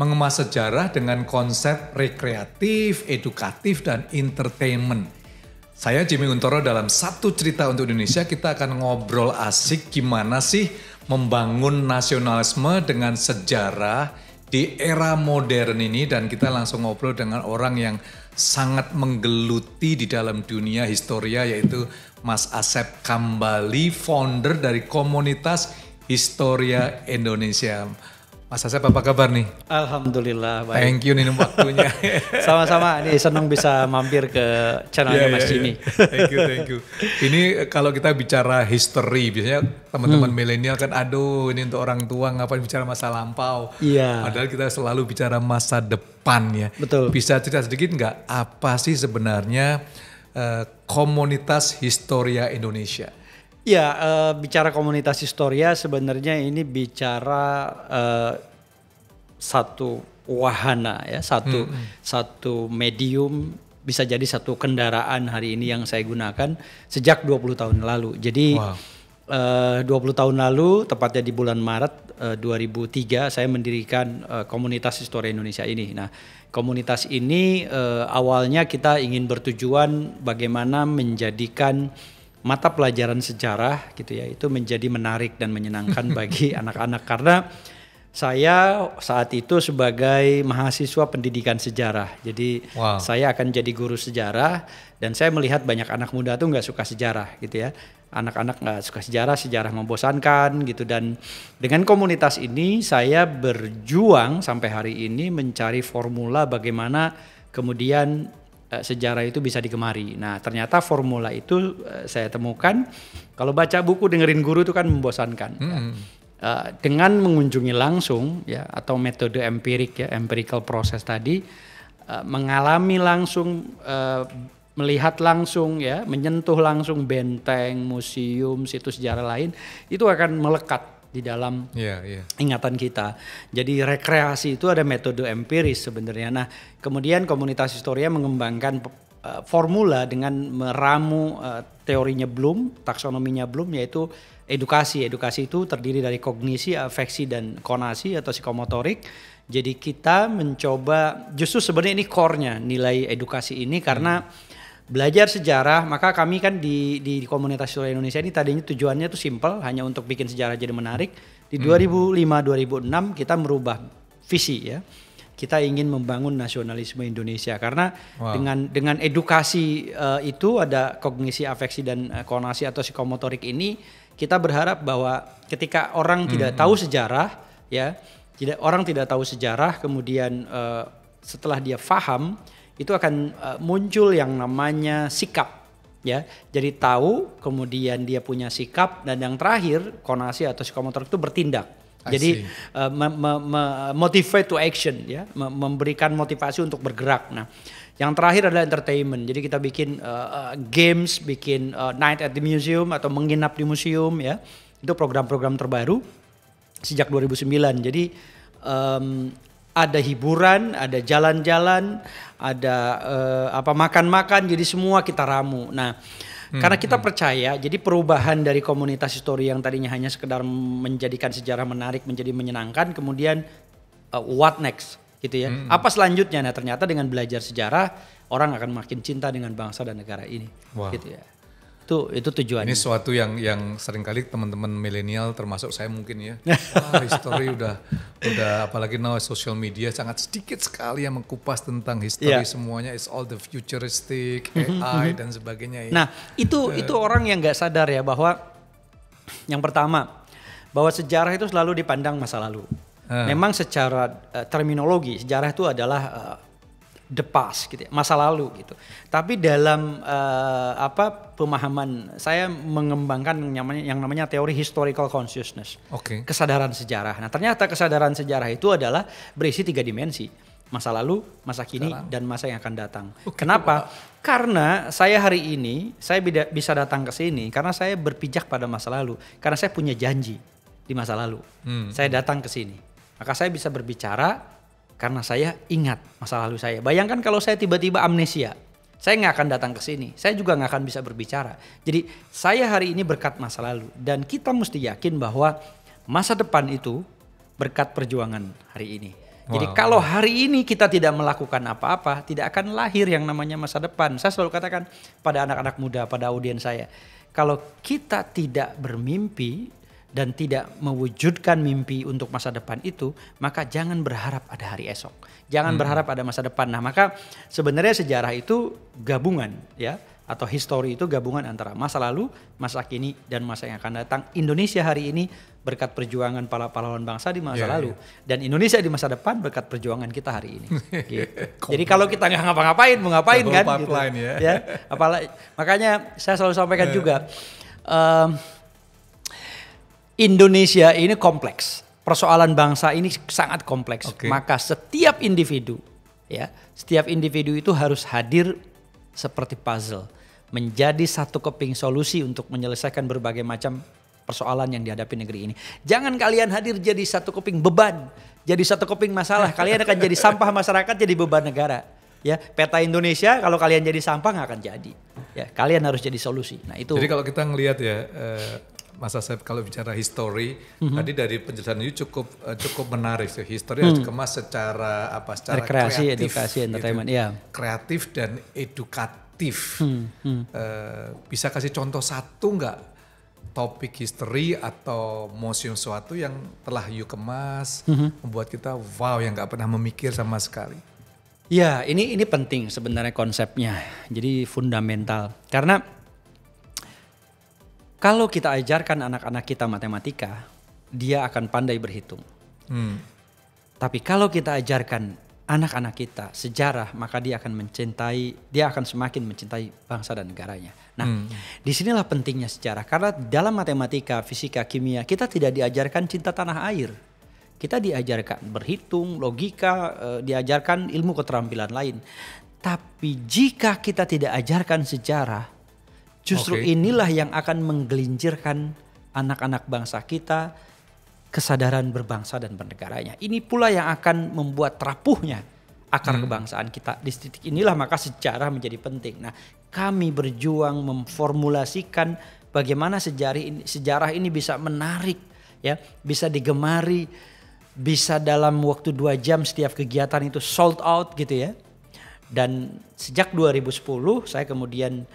mengemas sejarah dengan konsep rekreatif, edukatif, dan entertainment. Saya Jimmy Untoro dalam Satu Cerita untuk Indonesia, kita akan ngobrol asik gimana sih membangun nasionalisme dengan sejarah di era modern ini, dan kita langsung ngobrol dengan orang yang sangat menggeluti di dalam dunia historia, yaitu Mas Asep Kambali, founder dari komunitas Historia Indonesia. Mas Asep, apa kabar nih? Alhamdulillah baik. Thank you nih waktunya. Sama-sama, ini senang bisa mampir ke channelnya Mas Jimmy. Thank you. Ini kalau kita bicara history, biasanya teman-teman milenial kan, aduh ini untuk orang tua ngapain bicara masa lampau. Iya. Padahal kita selalu bicara masa depan ya. Betul. Bisa cerita sedikit nggak apa sih sebenarnya komunitas Historia Indonesia? Ya, bicara komunitas Historia sebenarnya ini bicara satu wahana ya, satu medium, bisa jadi satu kendaraan hari ini yang saya gunakan sejak 20 tahun lalu. Jadi 20 tahun lalu, tepatnya di bulan Maret 2003, saya mendirikan komunitas Historia Indonesia ini. Nah, komunitas ini awalnya kita ingin bertujuan bagaimana menjadikan mata pelajaran sejarah gitu ya, itu menjadi menarik dan menyenangkan bagi anak-anak, karena saya saat itu sebagai mahasiswa pendidikan sejarah, jadi saya akan jadi guru sejarah, dan saya melihat banyak anak muda tuh nggak suka sejarah gitu ya, anak-anak nggak suka sejarah membosankan gitu, dan dengan komunitas ini saya berjuang sampai hari ini mencari formula bagaimana kemudian sejarah itu bisa digemari. Nah, ternyata formula itu saya temukan, kalau baca buku dengerin guru itu kan membosankan. Ya. Dengan mengunjungi langsung ya, atau metode empirik ya, empirical process tadi, mengalami langsung, melihat langsung ya, menyentuh langsung benteng, museum, situs sejarah lain, itu akan melekat di dalam ingatan kita. Jadi rekreasi itu ada metode empiris sebenarnya. Nah, kemudian komunitas Historia mengembangkan formula dengan meramu teorinya Bloom, taksonominya Bloom, yaitu edukasi. Edukasi itu terdiri dari kognisi, afeksi, dan konasi atau psikomotorik. Jadi kita mencoba, justru sebenarnya ini core-nya nilai edukasi ini, karena belajar sejarah, maka kami kan di komunitas Historia Indonesia ini tadinya tujuannya tuh simple, hanya untuk bikin sejarah jadi menarik. Di 2005-2006 kita merubah visi ya. Kita ingin membangun nasionalisme Indonesia, karena dengan edukasi itu ada kognisi, afeksi, dan konasi atau psikomotorik ini, kita berharap bahwa ketika orang tidak tahu sejarah ya, orang tidak tahu sejarah, kemudian setelah dia paham, itu akan muncul yang namanya sikap ya. Jadi tahu, kemudian dia punya sikap, dan yang terakhir konasi atau psikomotorik itu bertindak. Jadi motivate to action ya, memberikan motivasi untuk bergerak. Nah, yang terakhir adalah entertainment. Jadi kita bikin games, bikin night at the museum atau menginap di museum ya. Itu program-program terbaru sejak 2009. Jadi ada hiburan, ada jalan-jalan, ada makan-makan, jadi semua kita ramu. Nah, karena kita percaya, jadi perubahan dari komunitas Historia yang tadinya hanya sekedar menjadikan sejarah menarik menjadi menyenangkan, kemudian what next gitu ya. Apa selanjutnya? Nah, ternyata dengan belajar sejarah, orang akan makin cinta dengan bangsa dan negara ini. Gitu ya. Itu tujuannya. Ini suatu yang seringkali teman-teman milenial termasuk saya mungkin ya. History udah apalagi now social media sangat sedikit sekali yang mengkupas tentang history, semuanya is all the futuristic, AI dan sebagainya ya. Nah, itu orang yang nggak sadar ya, bahwa yang pertama, bahwa sejarah itu selalu dipandang masa lalu. Memang secara terminologi sejarah itu adalah the past gitu ya, masa lalu gitu. Tapi dalam pemahaman saya mengembangkan yang namanya teori historical consciousness. Kesadaran sejarah. Nah, ternyata kesadaran sejarah itu adalah berisi 3 dimensi. Masa lalu, masa kini, dan masa yang akan datang. Kenapa? Karena saya hari ini saya bisa datang ke sini karena saya berpijak pada masa lalu. Karena saya punya janji di masa lalu. Saya datang ke sini. Maka saya bisa berbicara karena saya ingat masa lalu saya. Bayangkan kalau saya tiba-tiba amnesia, saya nggak akan datang ke sini. Saya juga nggak akan bisa berbicara. Jadi saya hari ini berkat masa lalu, dan kita mesti yakin bahwa masa depan itu berkat perjuangan hari ini. Jadi kalau hari ini kita tidak melakukan apa-apa, tidak akan lahir yang namanya masa depan. Saya selalu katakan pada anak-anak muda, pada audiens saya, kalau kita tidak bermimpi dan tidak mewujudkan mimpi untuk masa depan itu, maka jangan berharap ada hari esok. Jangan berharap ada masa depan. Nah, maka sebenarnya sejarah itu gabungan, ya, atau history itu gabungan antara masa lalu, masa kini, dan masa yang akan datang. Indonesia hari ini berkat perjuangan para pahlawan bangsa di masa lalu, dan Indonesia di masa depan berkat perjuangan kita hari ini. Gitu. Jadi kalau kita nggak ngapa-ngapain, mau ngapain kan? Gitu. Ya, apalagi makanya saya selalu sampaikan juga, Indonesia ini kompleks, persoalan bangsa ini sangat kompleks. Maka setiap individu, ya, setiap individu itu harus hadir seperti puzzle, menjadi satu keping solusi untuk menyelesaikan berbagai macam persoalan yang dihadapi negeri ini. Jangan kalian hadir jadi satu keping beban, jadi satu keping masalah. Kalian akan jadi sampah masyarakat, jadi beban negara. Ya, peta Indonesia kalau kalian jadi sampah nggak akan jadi. Ya, kalian harus jadi solusi. Nah itu. Jadi kalau kita ngelihat ya, Mas Asep, kalau bicara history, tadi dari penjelasan itu cukup menarik. History harus dikemas secara apa? Secara rekreasi, kreatif, edukasi, entertainment. Gitu. Ya. Kreatif dan edukatif. Bisa kasih contoh satu nggak? Topik history atau museum suatu yang telah you kemas, membuat kita wow, yang nggak pernah memikir sama sekali. Ya, ini penting sebenarnya konsepnya. Jadi fundamental. Karena kalau kita ajarkan anak-anak kita matematika, dia akan pandai berhitung. Tapi kalau kita ajarkan anak-anak kita sejarah, maka dia akan semakin mencintai bangsa dan negaranya. Nah, disinilah pentingnya sejarah. Karena dalam matematika, fisika, kimia, kita tidak diajarkan cinta tanah air. Kita diajarkan berhitung, logika, diajarkan ilmu keterampilan lain. Tapi jika kita tidak ajarkan sejarah, justru inilah yang akan menggelincirkan anak-anak bangsa kita kesadaran berbangsa dan bernegaranya. Ini pula yang akan membuat rapuhnya akar kebangsaan kita. Di titik inilah maka sejarah menjadi penting. Nah, kami berjuang memformulasikan bagaimana sejarah ini bisa menarik, ya, bisa digemari, bisa dalam waktu 2 jam setiap kegiatan itu sold out gitu ya. Dan sejak 2010 saya kemudian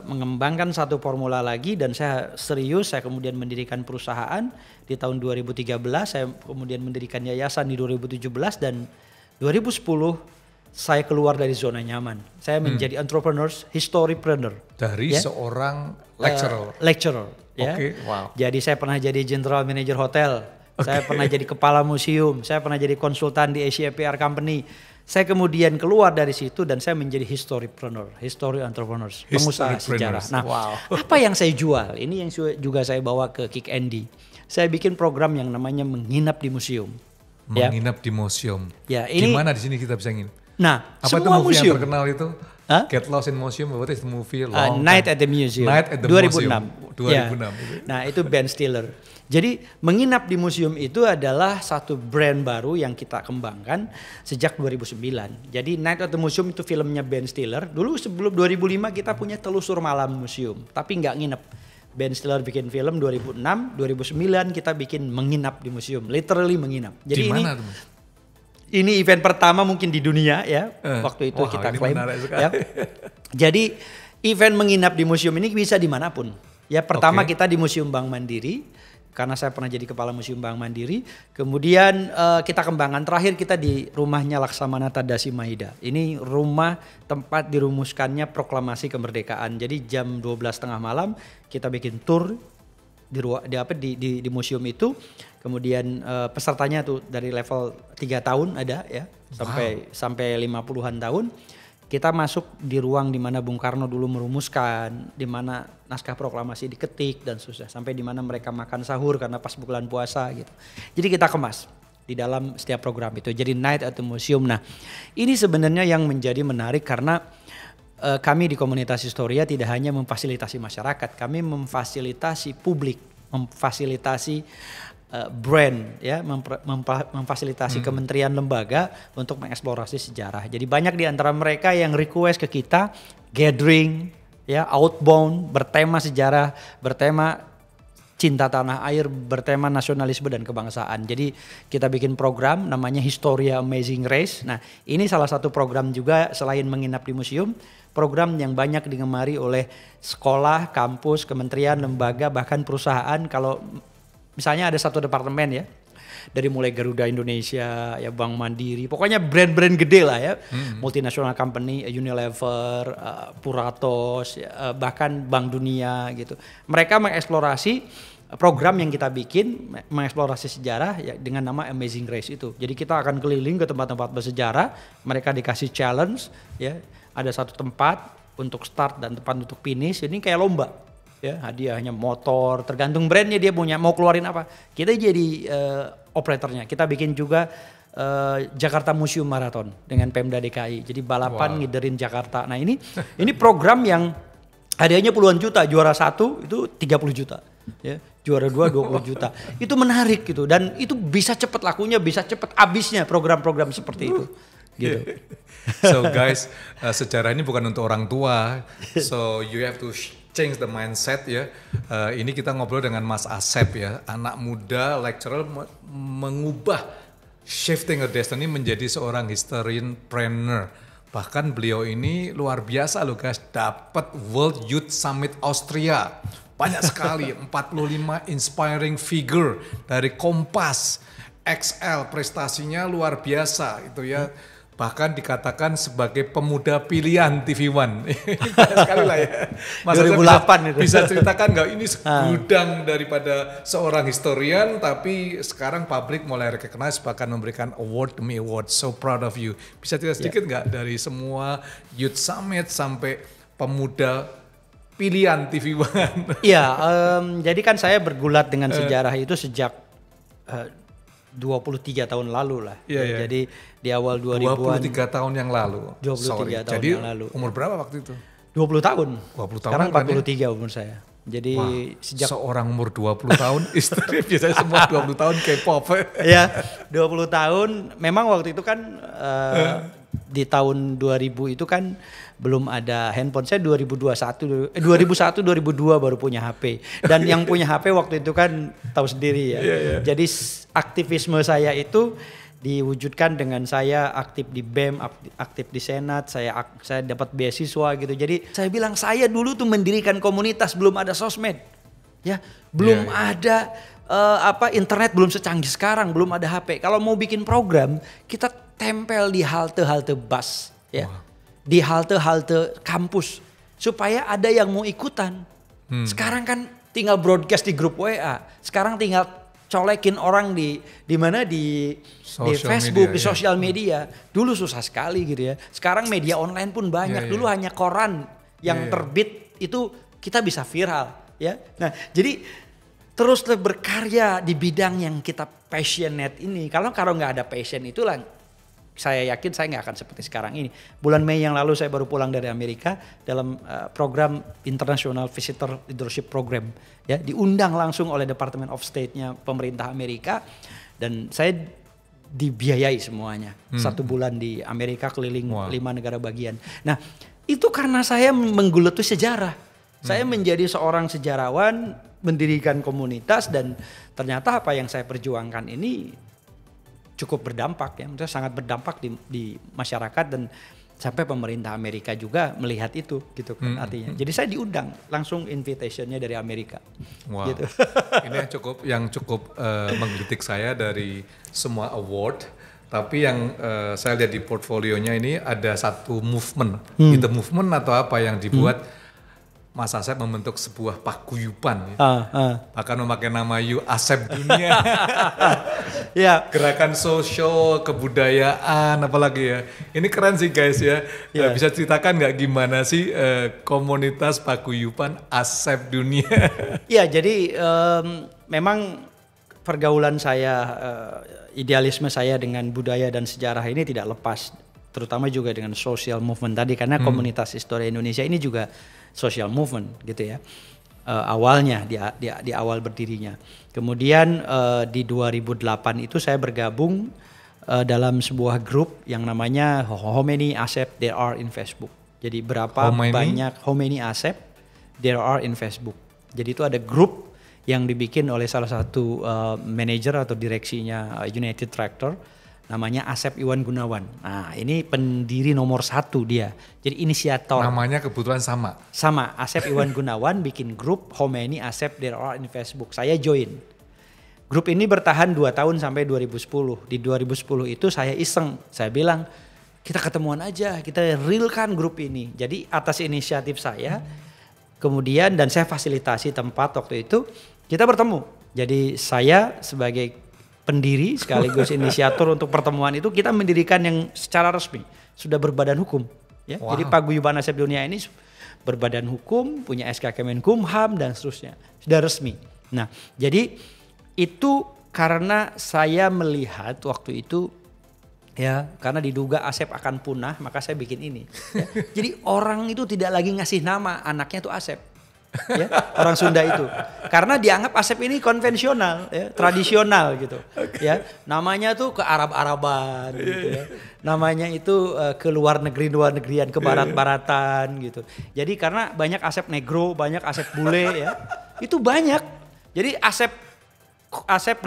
mengembangkan satu formula lagi dan saya serius, saya kemudian mendirikan perusahaan di tahun 2013, saya kemudian mendirikan yayasan di 2017 dan 2010 saya keluar dari zona nyaman. Saya menjadi entrepreneurs, historypreneur. Dari seorang lecturer. Ya. Wow. Jadi saya pernah jadi general manager hotel, saya pernah jadi kepala museum, saya pernah jadi konsultan di Asia PR Company. Saya kemudian keluar dari situ dan saya menjadi historypreneur, history entrepreneurs, pengusaha sejarah. Nah, apa yang saya jual? Ini yang juga saya bawa ke Kick Andy. Saya bikin program yang namanya menginap di museum. Menginap di museum. Ya, ini gimana di sini kita bisa nginap? Nah, apa itu movie yang terkenal itu? Get Lost in Museum, what is the movie? Night at the Museum. Night at the 2006. Museum. 2006. Ya. Nah, itu Ben Stiller. Jadi menginap di museum itu adalah satu brand baru yang kita kembangkan sejak 2009. Jadi Night at the Museum itu filmnya Ben Stiller. Dulu sebelum 2005 kita punya Telusur Malam Museum, tapi nggak nginep. Ben Stiller bikin film 2006, 2009 kita bikin menginap di museum, literally menginap. Jadi ini event pertama mungkin di dunia ya, waktu itu kita klaim. Ya. Jadi event menginap di museum ini bisa dimanapun. Ya pertama kita di Museum Bank Mandiri, karena saya pernah jadi kepala Museum Bank Mandiri. Kemudian kita kembangkan terakhir kita di rumahnya Laksamana Tadasi Mahida. Ini rumah tempat dirumuskannya proklamasi kemerdekaan. Jadi jam 12:30 malam kita bikin tour di museum itu. Kemudian pesertanya tuh dari level 3 tahun ada ya sampai 50-an tahun. Kita masuk di ruang di mana Bung Karno dulu merumuskan, di mana naskah proklamasi diketik dan susah sampai di mana mereka makan sahur karena pas bulan puasa gitu. Jadi kita kemas di dalam setiap program itu. Jadi Night at the Museum. Nah, ini sebenarnya yang menjadi menarik karena kami di komunitas Historia tidak hanya memfasilitasi masyarakat, kami memfasilitasi publik, memfasilitasi brand ya, memfasilitasi kementerian lembaga untuk mengeksplorasi sejarah. Jadi banyak di antara mereka yang request ke kita gathering ya, outbound bertema sejarah, bertema cinta tanah air bertema nasionalisme dan kebangsaan. Jadi kita bikin program namanya Historia Amazing Race. Nah ini salah satu program juga selain menginap di museum, program yang banyak digemari oleh sekolah, kampus, kementerian, lembaga, bahkan perusahaan. Kalau misalnya ada satu departemen ya, dari mulai Garuda Indonesia, ya Bank Mandiri, pokoknya brand-brand gede lah ya, multinational company, Unilever, Puratos, bahkan Bank Dunia gitu. Mereka mengeksplorasi program yang kita bikin, mengeksplorasi sejarah ya, dengan nama Amazing Race itu. Jadi kita akan keliling ke tempat-tempat bersejarah, mereka dikasih challenge, ya ada satu tempat untuk start dan tempat untuk finish, ini kayak lomba. Ya, hadiahnya motor, tergantung brandnya dia punya mau keluarin apa. Kita jadi operatornya. Kita bikin juga Jakarta Museum Marathon dengan Pemda DKI. Jadi balapan ngiderin Jakarta. Nah ini program yang hadiahnya puluhan juta. Juara 1 itu 30 juta. Ya, juara 2 20 juta. Itu menarik gitu. Dan itu bisa cepat lakunya, bisa cepat habisnya program-program seperti itu. Gitu. So guys, sejarah ini bukan untuk orang tua. So you have to change the mindset ya. Ini kita ngobrol dengan Mas Asep ya, anak muda lecturer mengubah shifting a destiny menjadi seorang historianpreneur. Bahkan beliau ini luar biasa loh guys, dapat World Youth Summit Austria. Banyak sekali, 45 inspiring figure dari Kompas, XL, prestasinya luar biasa itu ya. Bahkan dikatakan sebagai pemuda pilihan TV One. Sekali lah ya. Mas 2008 itu. Bisa ceritakan nggak ini segudang daripada seorang historian, tapi sekarang publik mulai recognize bahkan memberikan award demi award. So proud of you. Bisa cerita sedikit nggak dari semua Youth Summit sampai pemuda pilihan TV One? Iya, jadi kan saya bergulat dengan sejarah itu sejak 23 tahun lalu lah. Yeah. Jadi di awal 2000-an. 23 tahun yang lalu. 23 tahun Jadi, yang lalu. umur berapa waktu itu? 20 tahun. 20 tahun. Sekarang kan 43 umur saya. Jadi sejak seorang umur 20 tahun istri biasanya semua 20 tahun K-pop. Ya, 20 tahun. Memang waktu itu kan di tahun 2000 itu kan belum ada handphone. Saya 2001 2002 baru punya HP. Dan yang punya HP waktu itu kan tahu sendiri ya. Jadi aktivisme saya itu diwujudkan dengan saya aktif di BEM, aktif di Senat, saya dapat beasiswa gitu. Jadi saya bilang saya dulu tuh mendirikan komunitas, belum ada sosmed. Ya, belum ada internet belum secanggih sekarang, belum ada HP. Kalau mau bikin program, kita tempel di halte-halte bus, ya. Di halte-halte kampus supaya ada yang mau ikutan. Sekarang kan tinggal broadcast di grup WA. Sekarang tinggal colekin orang di mana di Facebook, di sosial media. Dulu susah sekali gitu ya. Sekarang media online pun banyak. Dulu hanya koran yang terbit itu kita bisa viral, ya. Nah, jadi terus berkarya di bidang yang kita passionate ini. Kalau nggak ada passion itulah, saya yakin saya nggak akan seperti sekarang ini. Bulan Mei yang lalu saya baru pulang dari Amerika dalam program International Visitor Leadership Program. Ya, diundang langsung oleh Department of State-nya pemerintah Amerika dan saya dibiayai semuanya. 1 bulan di Amerika keliling 5 negara bagian. Nah, itu karena saya menggeluti sejarah. Saya menjadi seorang sejarawan, mendirikan komunitas dan ternyata apa yang saya perjuangkan ini cukup berdampak ya, maksudnya sangat berdampak di masyarakat dan sampai pemerintah Amerika juga melihat itu gitu kan artinya. Jadi saya diundang langsung invitationnya dari Amerika. Wow. Gitu. Ini yang cukup menggelitik saya dari semua award. Tapi yang saya lihat di portfolionya ini ada satu movement, itu movement atau apa yang dibuat Mas Asep membentuk sebuah paguyuban, bahkan memakai nama You Asep Dunia. Ya. Gerakan sosial, kebudayaan, apalagi ya. Ini keren sih guys ya. Bisa ceritakan nggak gimana sih komunitas paguyuban Asep Dunia? Ya, jadi memang pergaulan saya, idealisme saya dengan budaya dan sejarah ini tidak lepas, terutama juga dengan social movement tadi karena komunitas Historia Indonesia ini juga social movement gitu ya. Awalnya di awal berdirinya. Kemudian di 2008 itu saya bergabung dalam sebuah grup yang namanya How Many Asep There Are in Facebook. Jadi berapa banyak How Many Asep There Are in Facebook. Jadi itu ada grup yang dibikin oleh salah satu manajer atau direksinya United Tractor, namanya Asep Iwan Gunawan. Nah ini pendiri nomor 1 dia, jadi inisiator. Namanya kebetulan sama? Sama, Asep Iwan Gunawan bikin grup How Many Asep There Are in Facebook, saya join. Grup ini bertahan 2 tahun sampai 2010. Di 2010 itu saya iseng, saya bilang kita ketemuan aja, kita realkan grup ini. Jadi atas inisiatif saya, kemudian dan saya fasilitasi tempat waktu itu, kita bertemu. Jadi saya sebagai pendiri sekaligus inisiator untuk pertemuan itu, kita mendirikan yang secara resmi, sudah berbadan hukum. Ya. Wow. Jadi Paguyuban Asep Dunia ini berbadan hukum, punya SK Kemenkumham dan seterusnya, sudah resmi. Nah jadi itu karena saya melihat waktu itu, ya karena diduga Asep akan punah, maka saya bikin ini. Ya. Jadi orang itu tidak lagi ngasih nama anaknya tuh Asep. Ya, orang Sunda itu, karena dianggap Asep ini konvensional, ya, tradisional gitu, ya, namanya tuh ke Arab-Araban, gitu ya, namanya itu ke luar negerian, ke barat-baratan gitu. Jadi karena banyak Asep Negro, banyak Asep Bule, ya, itu banyak. Jadi Asep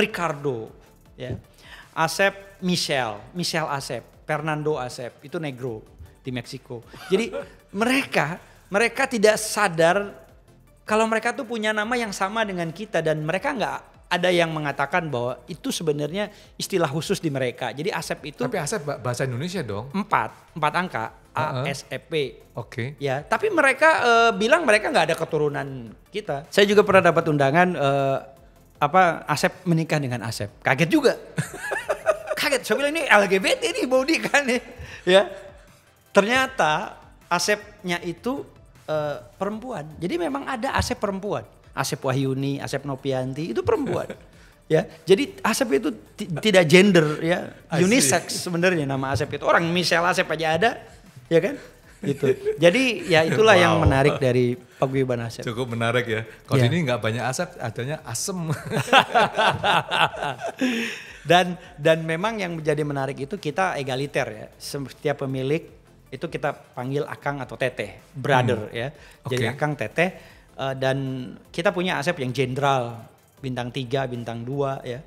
Ricardo, ya, Asep Michel Asep, Fernando Asep, itu Negro di Meksiko. Jadi mereka tidak sadar kalau mereka tuh punya nama yang sama dengan kita, dan mereka nggak ada yang mengatakan bahwa itu sebenarnya istilah khusus di mereka. Jadi Asep itu. Tapi Asep bahasa Indonesia dong. 4 angka. ASEP. Oke. Ya, tapi mereka bilang mereka nggak ada keturunan kita. Saya juga pernah dapat undangan Asep menikah dengan Asep. Kaget juga. Kaget. Saya bilang ini LGBT nih mau nikah nih. Ya. Ternyata Asepnya itu perempuan. Jadi memang ada Asep perempuan. Asep Wahyuni, Asep Nopianti itu perempuan. Ya. Jadi Asep itu tidak gender, ya. Unisex sebenarnya nama Asep itu. Orang Michelle Asep aja ada, ya kan? Gitu. Jadi ya itulah yang menarik dari Paguyuban Asep. Cukup menarik ya. Kalau ini nggak banyak Asep, adanya Asem. Dan memang yang menjadi menarik itu kita egaliter ya. Setiap pemilik itu kita panggil Akang atau Teteh, brother ya. Jadi Akang, Teteh, dan kita punya Asep yang jenderal, bintang 3, bintang 2 ya.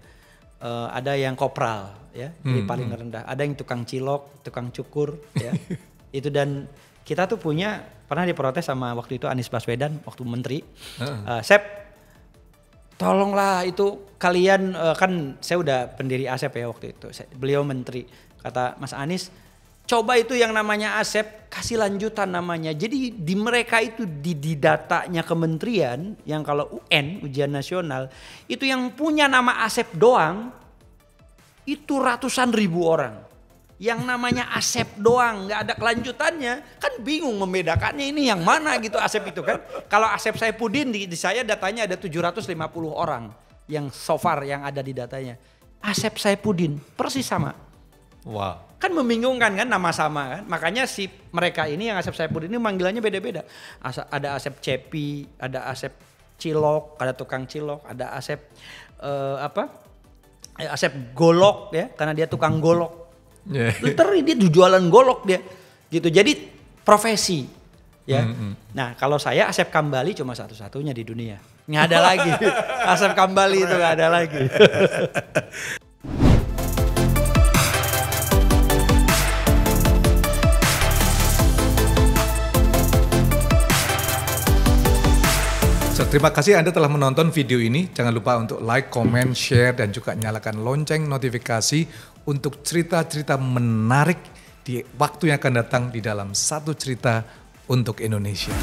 Ada yang kopral ya, jadi paling rendah. Ada yang tukang cilok, tukang cukur ya. Itu, dan kita tuh punya, pernah diprotes sama waktu itu Anies Baswedan waktu menteri. Sep, tolonglah itu kalian, kan saya udah pendiri Asep ya waktu itu. Beliau menteri, kata Mas Anies, coba itu yang namanya Asep, kasih lanjutan namanya. Jadi di mereka itu di datanya kementerian, yang kalau UN, ujian nasional, itu yang punya nama Asep doang, itu ratusan ribu orang. Yang namanya Asep doang, gak ada kelanjutannya. Kan bingung membedakannya ini yang mana gitu Asep itu kan. Kalau Asep Saipudin di saya datanya ada 750 orang yang so far yang ada di datanya. Asep Saipudin persis sama. Wow. Kan membingungkan kan, nama sama kan. Makanya si mereka ini yang Asep Saipudin ini manggilannya beda-beda. Ada Asep Cepi, ada Asep Cilok, ada tukang cilok, ada Asep Asep Golok ya, karena dia tukang golok. Literally dia jualan golok dia. Gitu. Jadi profesi ya. Nah, kalau saya Asep Kambali cuma satu-satunya di dunia. Nggak ada lagi. Asep Kambali itu nggak ada lagi. Terima kasih Anda telah menonton video ini. Jangan lupa untuk like, comment, share, dan juga nyalakan lonceng notifikasi untuk cerita-cerita menarik di waktu yang akan datang di dalam Satu Cerita untuk Indonesia.